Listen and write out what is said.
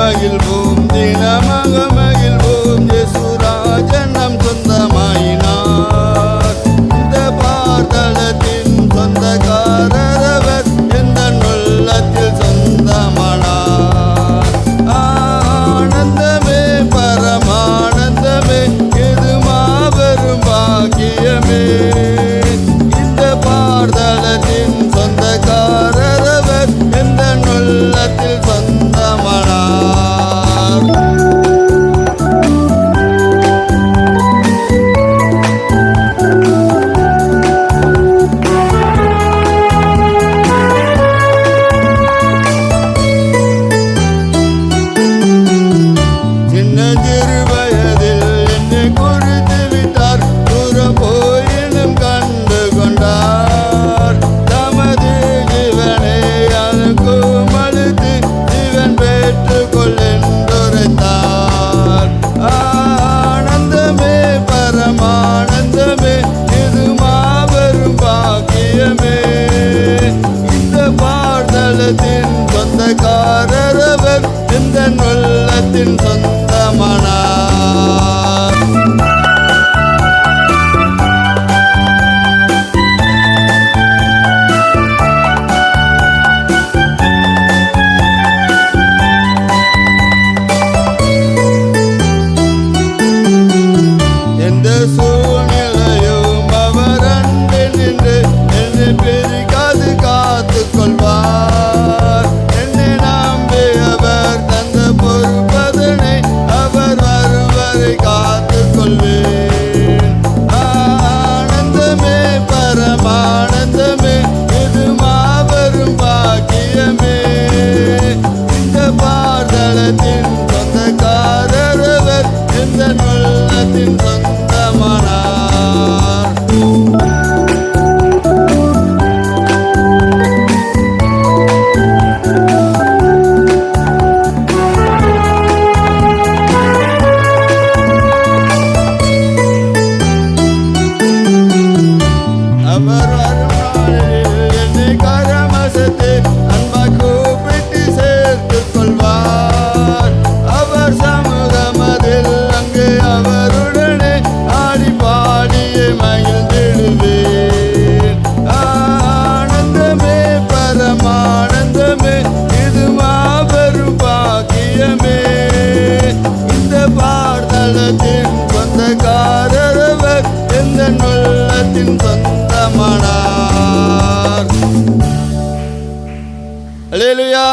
மகிழ்வோம் தினமாக மகிழ்வோம் இயேசுராஜன் நம் சொந்தமாயினார். இந்த பாதளத்தின் சொந்தக்காரர் அவர் எந்த உள்ளத்தில் சொந்தமானார். ஆனந்தமே பரமானந்தமே இது மாபெரும் பாக்கியமே. இந்த பாதளத்தின் சொந்தக்காரர் அவர் எந்த உள்ளத்தில் சொந்தமானார். சின்னஞ்சிறு வயதில் என்னை குறித்து விட்டார். தூரம் போயினும் கண்டு கொண்டார். தமது ஜீவனை அனுக்கும் அழுத்து ஜீவன் பெற்றுக்கொள் என்றுரைத்தார். ஆனந்தமே பரமானந்தமே இது மாபெரும் பாக்கியமே. இந்த பாதளத்தின் சொந்தக்காரர் அவர் இந்த உள்ளத்தின் சொந்தமானார். எந்த சூழ்நிலையும் அவர் அன்பு நின்று என்னை பெருகாது காத்து கொள்வார். என்னை நம்பி அவர் தந்த பொறுப்பதனை அவர் வருவரை காத்து கொள்வேன். ஆனந்தமே பரமானந்தமே இது மாபெரும் பாக்கியமே. இந்த பாதளத்தின் சொந்தக்காரர் அவர் எந்த உள்ளத்தின் சொந்தமானார். அவர் வரும் நாளில் என்னை கரமசத்து அன்பாய் கூப்பிட்டு சேர்த்துக் கொள்வார். அவர் சமூகமதில் அங்கே அவருடனே ஆடி பாடியே மகிழ்ந்திடுவேன். ஆனந்தமே பரமானந்தமே இது மாபெரும் பாக்கியமே. இந்த பாதளத்தின் சொந்தக்காரர் அவர் எந்த உள்ளத்தின் சொந்தமானார். அல்லேலூயா.